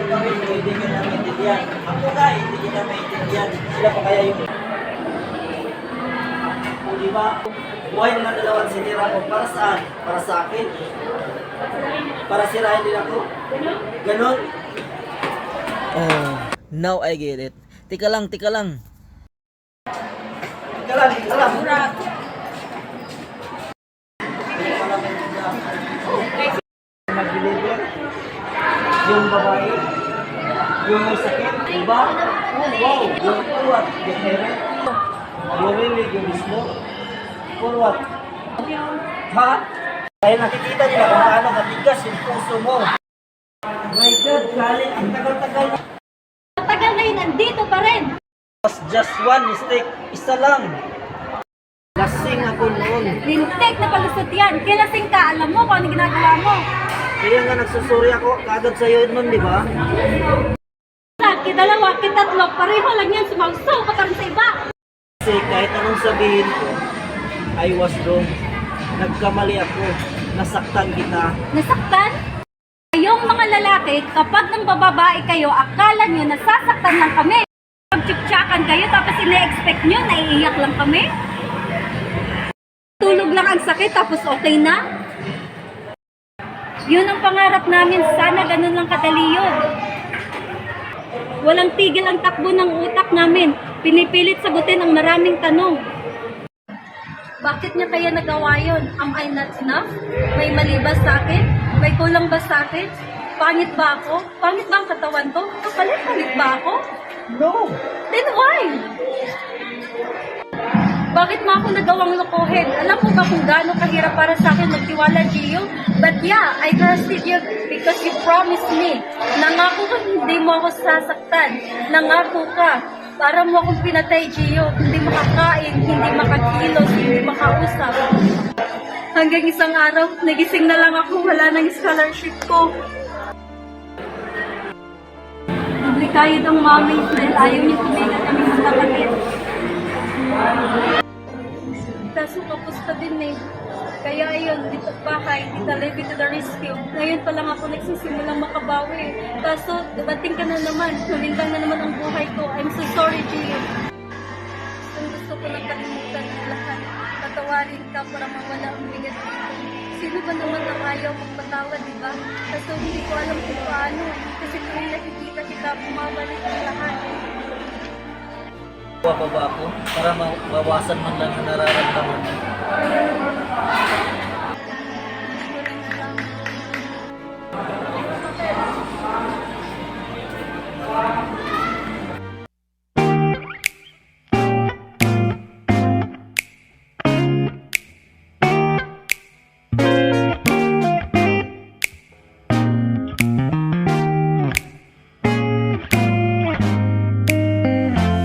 Kami, hindi nyo na maintindihan. Ako nga, hindi nyo na maintindihan. Sila pa kaya yung... O diba? Buhay ng dalawang sinira ko. Para saan? Para sa akin. Para sirahin din ako. Ganon. Oh, now I get it. Tika lang, tika lang. Ika lang, ika lang. Mag-deliver. Yung babae. Yung may sakit. Diba? Oh, wow. Yung for what? Get married. You really, you mismo. For what? Ha? Kaya nakikita nila kung paano matigas yung puso mo. My God, galit. Ang tagal-tagal na. Matagal na yun, nandito pa rin. Was just one mistake. Isa lang. Lasing ako noon. Lintik na palusot yan. Kilasing ka, alam mo kung ano ginagawa mo. Kaya nga nagsusuri ako kagad sa'yo noon, di ba? Dalawa, tatlo, pareho lang yan. Sumausaw ka pa rin sa iba. Kasi kahit anong sabihin ko, I was wrong. Nagkamali ako. Nasaktan kita. Nasaktan? Kayong mga lalaki, kapag nang bababae kayo, akala nyo nasasaktan lang kami. Pagtsuktsakan kayo, tapos ina-expect nyo, naiiyak lang kami. Tulog lang ang sakit, tapos okay na. Yun ang pangarap namin, sana ganun lang kadali yun. Walang tigil ang takbo ng utak namin. Pinipilit sagutin ang maraming tanong. Bakit niya kaya nagawa yun? Am I not enough? May mali ba sa akin? May kulang ba sa akin? Pangit ba ako? Pangit ba ang katawan ko? Kapalit-palit ba ako? No! Then why? Bakit mo ako nagawang lokohin? Alam mo ba kung gaano kahirap para sa akin magtiwala, Gio? But yeah, I trusted you because you promised me. Nangako ka hindi mo ako sasaktan. Nangako ka. Para mo akong pinatay, Gio. Hindi makakain, hindi makakilos, hindi makausap. Hanggang isang araw, nagising na lang ako. Wala nang scholarship ko. Publikayod ang mami dahil ayaw niya tumigan kami magkapatid. Kaso kapos pa din eh. Kaya ayun, dito bahay, dito live to the rescue. Ngayon pa lang ako nagsisimulang makabawi. Kaso, dumating ka na naman. Nalintang na naman ang buhay ko. I'm so sorry, Gio. Gusto ko nang kalimutan ang lahat. Patawarin ka para mawala ang bigat dito. Sino ba naman ang ayaw magpatawa, di ba? Kaso hindi ko alam kung paano. Kasi kung nakikita kita, bumabalik ang lahat. Bababa ako para mawawasan man lang ang nararamdaman mo.